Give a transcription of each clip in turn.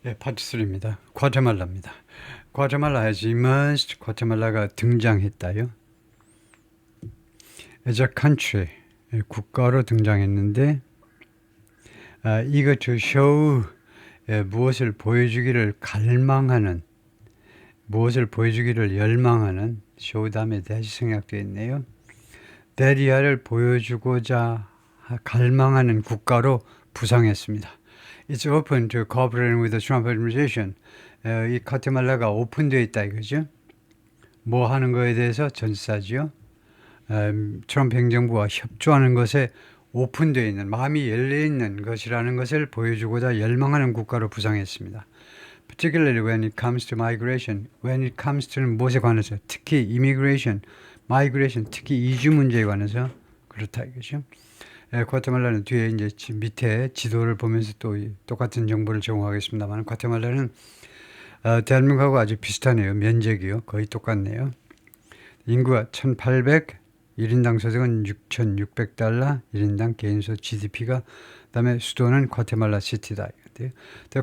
예, 파트 3입니다. 과테말라입니다. 과테말라 has emerged. 과테말라가 등장했다요. as a country, 국가로 등장했는데 eager to show, 무엇을 보여주기를 갈망하는, 무엇을 보여주기를 열망하는, show 다음에 다시 생략되어 있네요. 대리아를 보여주고자 갈망하는 국가로 부상했습니다. It's open to cooperating with the Trump administration. 이 과테말라가 오픈되어 있다 이거죠. 뭐 하는 거에 대해서 전사지요. 트럼프 행정부와 협조하는 것에 오픈되어 있는, 마음이 열려 있는 것이라는 것을 보여주고자 열망하는 국가로 부상했습니다. Particularly when it comes to migration. When it comes to는 무엇에 관해서? 특히 immigration, migration, 특히 이주 문제에 관해서 그렇다 이거죠. 과테말라는 뒤에 이제 밑에 지도를 보면서 또 똑같은 정보를 제공하겠습니다만, 과테말라는 대한민국하고 아주 비슷하네요. 면적이요. 거의 똑같네요. 인구가 1,800, 1인당 소득은 6,600달러, 1인당 개인소 GDP가, 그다음에 수도는 과테말라 시티다. The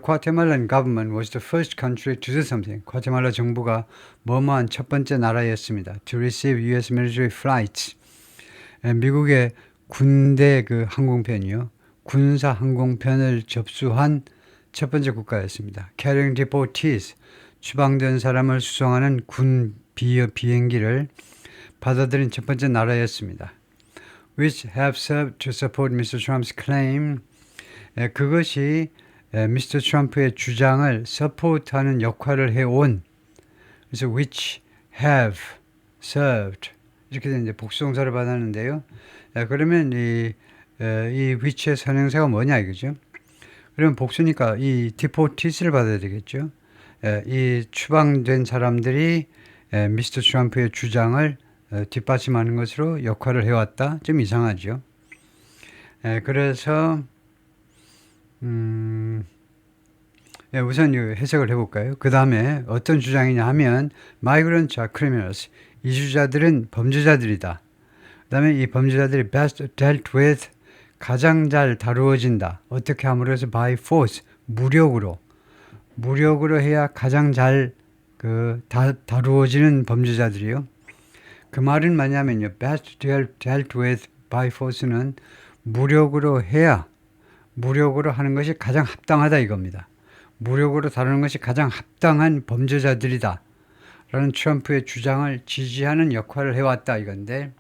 Guatemalan government was the first country to do something. 과테말라 정부가 뭐뭐한 첫 번째 나라였습니다. To receive U.S. military flights. 미국의 군대 그 항공편이요. 군사 항공편을 접수한 첫 번째 국가였습니다. Carrying deportees. 추방된 사람을 수송하는 군 비행기를 받아들인 첫 번째 나라였습니다. Which have served to support Mr. Trump's claim. 그것이 미스터 트럼프의 주장을 서포트하는 역할을 해온. 그래서 which have served 이렇게 이제 복수동사를 받았는데요. 그러면 이 which의 선행사가 뭐냐 이거죠. 그러면 복수니까 이 deportees를 받아야 되겠죠. 이 추방된 사람들이 미스터 트럼프의 주장을 뒷받침하는 것으로 역할을 해왔다. 좀 이상하죠. 그래서 우선 해석을 해볼까요? 그 다음에 어떤 주장이냐 하면 migrants are criminals. 이주자들은 범죄자들이다. 그 다음에 이 범죄자들이 best dealt with, 가장 잘 다루어진다. 어떻게 함으로 해서 by force, 무력으로 해야 가장 잘 다루어지는 범죄자들이요. 그 말은 뭐냐면요. best dealt with by force는 무력으로 하는 것이 가장 합당하다 이겁니다. 무력으로 다루는 것이 가장 합당한 범죄자들이다. 라는 트럼프의 주장을 지지하는 역할을 해왔다 이건데,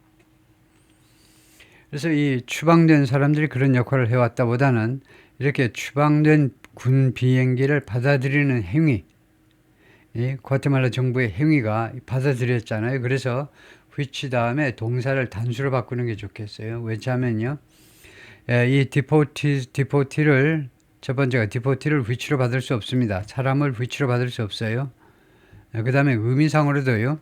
그래서 이 추방된 사람들이 그런 역할을 해왔다 보다는 이렇게 추방된 군 비행기를 받아들이는 행위, 이 과테말라 정부의 행위가 받아들였잖아요. 그래서 which 다음에 동사를 단수로 바꾸는 게 좋겠어요. 왜냐하면요, 이 디포티를 첫 번째가 디포티를 which로 받을 수 없습니다. 사람을 which로 받을 수 없어요. 그 다음에 의미상으로도요.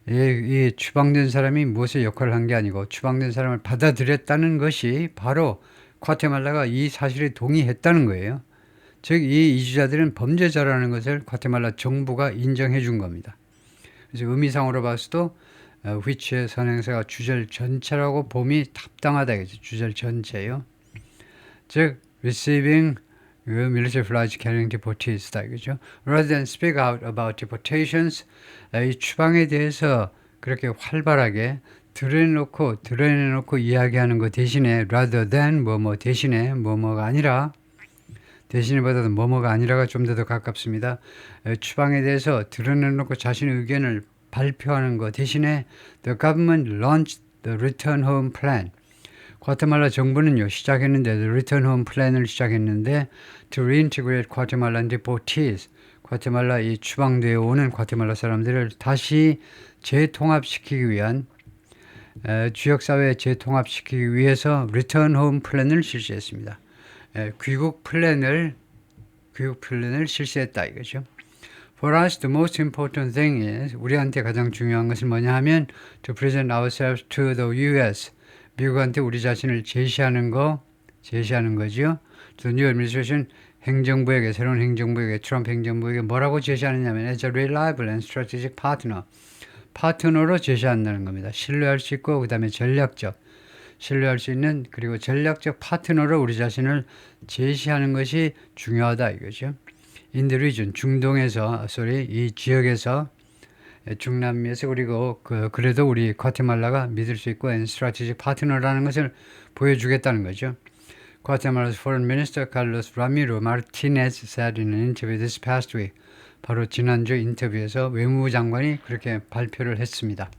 이 추방된 사람이 무엇의 역할을 한 게 아니고 추방된 사람을 받아들였다는 것이 바로 과테말라가 이 사실에 동의했다는 거예요. 즉 이 이주자들은 범죄자라는 것을 과테말라 정부가 인정해 준 겁니다. 그래서 의미상으로 봤어도 which의 선행사가 주절 전체라고 봄이 합당하다 이거죠. 주절 전체요. 즉 receiving military flights carrying deportees다 이거죠. Rather than speak out about deportations, 이 추방에 대해서 그렇게 활발하게 드러내놓고 이야기하는 것 대신에 rather than 뭐뭐 대신에 뭐뭐가 아니라, 대신에보다도 뭐뭐가 아니라가 좀 더 가깝습니다. 추방에 대해서 드러내놓고 자신의 의견을 발표하는 것 대신에 the government launched the return home plan. 과테말라 정부는요 시작했는데 the return home plan을 시작했는데 to reintegrate Guatemalan deportees. 과테말라 이 추방되어 오는 과테말라 사람들을 다시 재통합시키기 위한, 지역사회에 재통합시키기 위해서 return home plan을 실시했습니다. 귀국 플랜을 실시했다 이거죠. For us, the most important thing is, 우리한테 가장 중요한 것은 뭐냐 하면 to present ourselves to the U.S. 미국한테 우리 자신을 제시하는 거죠. To the new administration, 새로운 행정부에게, 트럼프 행정부에게 뭐라고 제시하느냐면 as a reliable and strategic partner. 파트너로 제시한다는 겁니다. 신뢰할 수 있고 그 다음에 신뢰할 수 있는, 그리고 전략적 파트너로 우리 자신을 제시하는 것이 중요하다 이거죠. in the region, 중동에서, 이 지역에서, 중남미에서, 그리고 그래도 우리 과테말라가 믿을 수 있고 and strategic partner라는 것을 보여주겠다는 거죠. Guatemala's Foreign Minister Carlos Ramiro Martinez said in an interview this past week. 바로 지난주 인터뷰에서 외무부 장관이 그렇게 발표를 했습니다.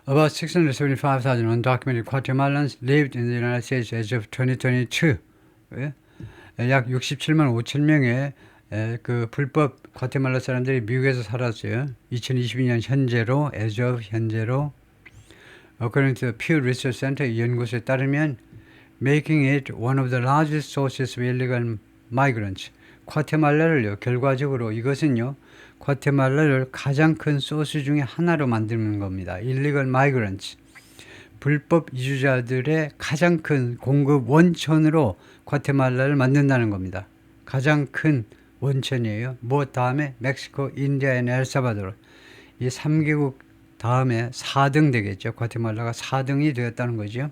About 675,000 undocumented Guatemalans lived in the United States as of 2022. 약 67만 5천 명의 그 불법 과테말라 사람들이 미국에서 살았어요. 2022년 현재로, as of 현재로, according to the Pew Research Center 이 연구소에 따르면 making it one of the largest sources of illegal migrants. 과테말라를요, 결과적으로 이것은요, 과테말라를 가장 큰 소스 중에 하나로 만드는 겁니다. illegal migrants. 불법 이주자들의 가장 큰 공급 원천으로 과테말라를 만든다는 겁니다. 가장 큰 원천이에요. 뭐 다음에 멕시코, 인디아, 엘살바도르. 이 3개국 다음에 4등 되겠죠. 과테말라가 4등이 되었다는 거죠.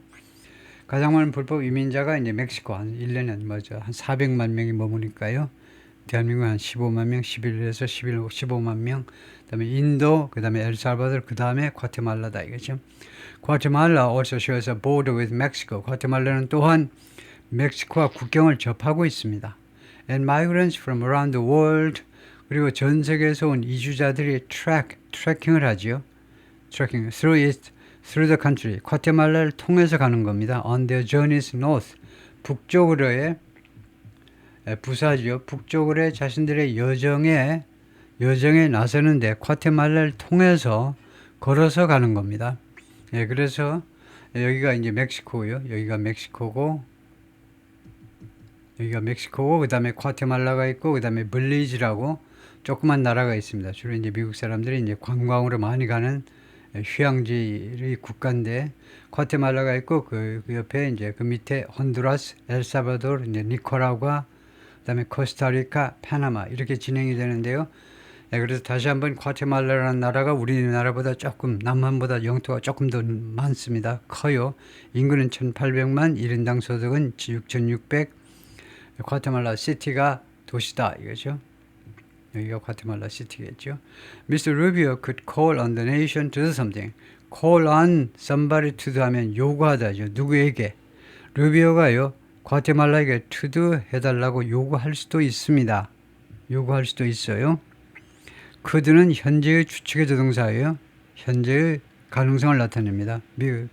가장 많은 불법 이민자가 이제 멕시코 한 1년에 한 400만 명이 머무니까요. 대한민국 한 15만 명, 11에서 15만 명. 그다음에 인도, 그다음에 엘살바도르, 그다음에 과테말라다 이거죠. Guatemala also shares a border with Mexico. 과테말라는 또한 멕시코와 국경을 접하고 있습니다. And migrants from around the world, 그리고 전 세계에서 온 이주자들이 트래킹을 하죠. Trekking through the country. 과테말라를 통해서 가는 겁니다. On their journeys north. 북쪽으로의 부사죠. 북쪽으로의 자신들의 여정에 나서는데 과테말라를 통해서 걸어서 가는 겁니다. 예, 그래서 여기가 이제 멕시코요. 여기가 멕시코고, 그 다음에 과테말라가 있고, 그 다음에 블리즈라고 조그만 나라가 있습니다. 주로 이제 미국 사람들이 이제 관광으로 많이 가는 휴양지 국가인데, 과테말라가 있고, 그 옆에 이제 그 밑에 혼두라스, 엘살바도르, 이제 니카라과, 그 다음에 코스타리카, 파나마 이렇게 진행이 되는데요. 네, 그래서 다시 한번 과테말라라는 나라가 우리나라보다 조금, 남한보다 영토가 조금 더 많습니다. 커요. 인구는 1,800만, 1인당 소득은 6,600. 과테말라 시티가 도시다 이거죠. 여기가 과테말라 시티겠죠. Mr. Rubio could call on the nation to do something. Call on somebody to do 하면 요구하다죠. 누구에게? 루비오가요. 과테말라에게 to do 해달라고 요구할 수도 있습니다. 요구할 수도 있어요. could는 현재의 추측의 조동사예요. 현재의 가능성을 나타냅니다.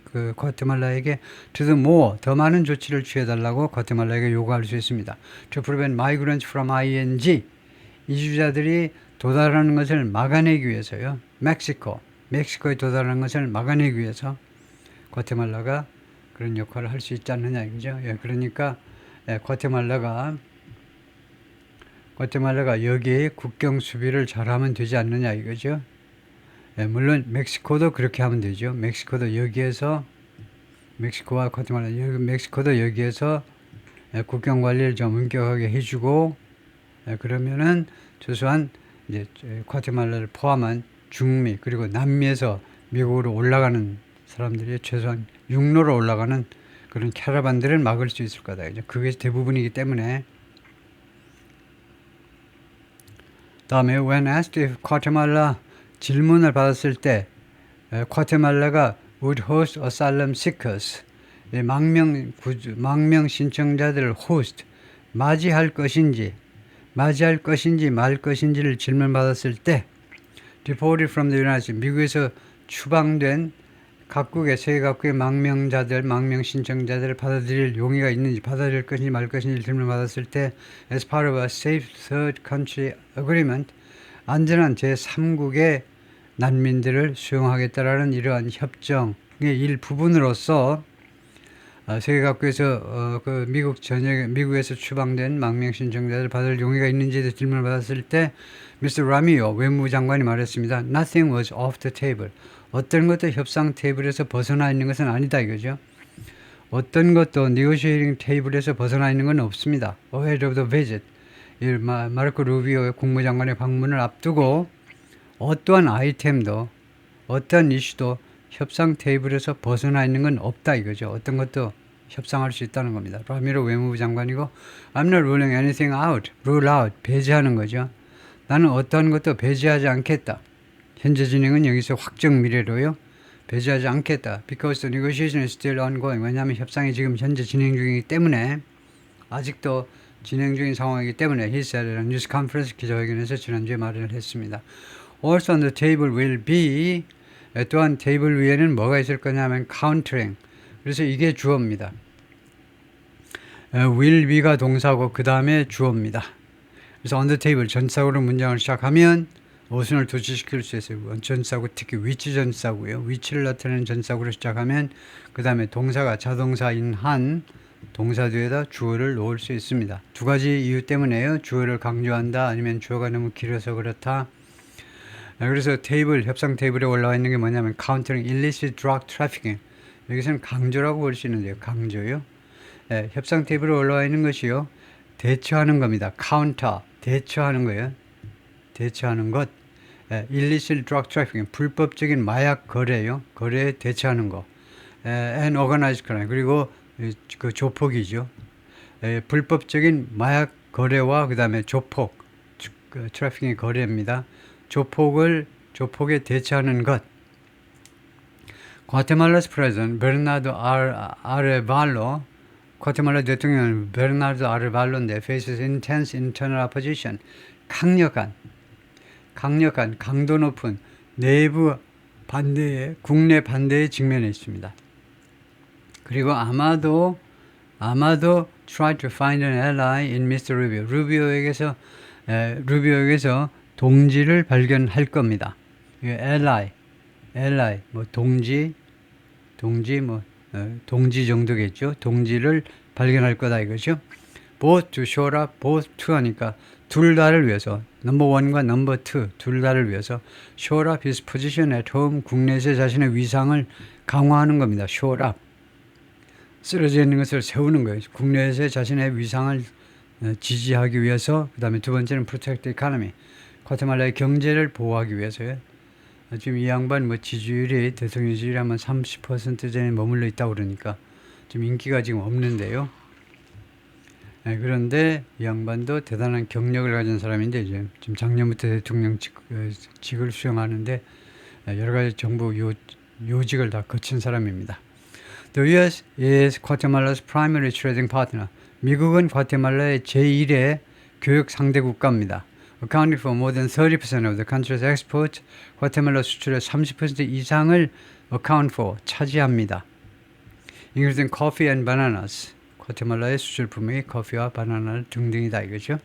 그 과테말라에게 to do more, 더 많은 조치를 취해달라고 과테말라에게 요구할 수 있습니다. To prevent migrants from ING, 이주자들이 도달하는 것을 막아내기 위해서요. 멕시코에 도달하는 것을 막아내기 위해서 과테말라가 그런 역할을 할 수 있지 않느냐 이거죠. 예, 그러니까 과테말라가 여기에 국경 수비를 잘하면 되지 않느냐 이거죠. 예, 물론 멕시코도 그렇게 하면 되죠. 멕시코도 여기에서 멕시코와 과테말라 멕시코도 여기에서 국경 관리를 좀 엄격하게 해주고 그러면은 최소한 이제 과테말라를 포함한 중미 그리고 남미에서 미국으로 올라가는 사람들이 최소한 육로로 올라가는 그런 캐러반들을 막을 수 있을 거다. 그게 대부분이기 때문에. 다음에 when asked if Guatemala 질문을 받았을 때 과테말라가 would host asylum seekers 망명 신청자들을 host 맞이할 것인지 말 것인지를 질문받았을 때 deported from the United States 미국에서 추방된 세계 각국의 망명 신청자들을 받아들일 용의가 있는지 받아들일 것인지 말 것인지 질문받았을 때 as part of a safe third country agreement 안전한 제3국의 난민들을 수용하겠다라는 이러한 협정의 일부분으로서 세계 각국에서 미국에서 추방된 망명 신청자들 받을 용의가 있는지에 질문을 받았을 때 Mr. Ramiro 외무부 장관이 말했습니다. Nothing was off the table. 어떤 것도 협상 테이블에서 벗어나 있는 것은 아니다 이거죠. 어떤 것도 negotiating 테이블에서 벗어나 있는 건 없습니다. Ahead of the visit. 마르코 루비오 국무장관의 방문을 앞두고 어떠한 아이템도 어떠한 이슈도 협상 테이블에서 벗어나 있는 건 없다 이거죠. 어떤 것도 협상할 수 있다는 겁니다. 라미로 외무부 장관이고 I'm not ruling anything out. rule out. 배제하는 거죠. 나는 어떠한 것도 배제하지 않겠다. 현재 진행은 여기서 확정 미래로요. 배제하지 않겠다. Because the negotiation is still ongoing. 왜냐하면 협상이 지금 현재 진행 중이기 때문에 아직도 진행 중인 상황이기 때문에 he said라는 뉴스 컨퍼런스 기자회견에서 지난주에 말을 했습니다. Also on the table will be 또한 테이블 위에는 뭐가 있을 거냐 하면 countering. 그래서 이게 주어입니다. will be가 동사고 그 다음에 주어입니다. 그래서 on the table 전사구로 문장을 시작하면 어순을 도치시킬 수 있어요. 전사구 특히 위치 전사구요. 위치를 나타내는 전사구로 시작하면 그 다음에 동사가 자동사인 한 동사 뒤에다 주어를 놓을 수 있습니다. 두 가지 이유 때문에요. 주어를 강조한다 아니면 주어가 너무 길어서 그렇다. 그래서 테이블, 협상 테이블에 올라와 있는 게 뭐냐면 countering illicit drug trafficking. 여기서는 강조라고 볼 수 있는데요. 강조요. 협상 테이블에 올라와 있는 것이요. 대처하는 겁니다. counter, 대처하는 거예요. 대처하는 것. illicit drug trafficking, 불법적인 마약 거래요. 거래에 대처하는 거. and organized crime, 그리고 그 조폭이죠. 불법적인 마약 거래와 그 다음에 조폭, 트래피킹의 거래입니다. 조폭에 대처하는 것. 과테말라스 프레sident 베르나르도 아레발로, 과테말라 대통령 베르나르도 아레발로인데 faces intense internal opposition, 강력한 강도 높은 내부 반대에, 국내 반대에 직면해 있습니다. 그리고 아마도 try to find an ally in Mr. Rubio. 루비오에게서 동지를 발견할 겁니다. ally, 뭐 동지 정도겠죠. 동지를 발견할 거다 이거죠. both to shore up, both to 하니까 둘 다를 위해서, 넘버 1과 넘버 2 둘 다를 위해서 shore up his position at home, 국내에서 자신의 위상을 강화하는 겁니다. shore up. 쓰러져 있는 것을 세우는 거예요. 국내에서 자신의 위상을 지지하기 위해서. 그 다음에 두 번째는 protect the economy. 과테말라의 경제를 보호하기 위해서요. 지금 이 양반 지지율이, 대통령 지지율이 한 30% 전에 머물러 있다고 그러니까 좀 인기가 지금 없는데요. 그런데 이 양반도 대단한 경력을 가진 사람인데 이제 지금 작년부터 대통령직을 수행하는데 여러 가지 정부 요직을 다 거친 사람입니다. The U.S. is Guatemala's primary trading partner. 미국은 과테말라의 제1의 교역 상대 국가입니다. Accounting for more than 30% of the country's exports, 과테말라 수출의 30% 이상을 account for, 차지합니다. including coffee and bananas. 과테말라의 수출품이 커피와 바나나 등등이다 이거죠.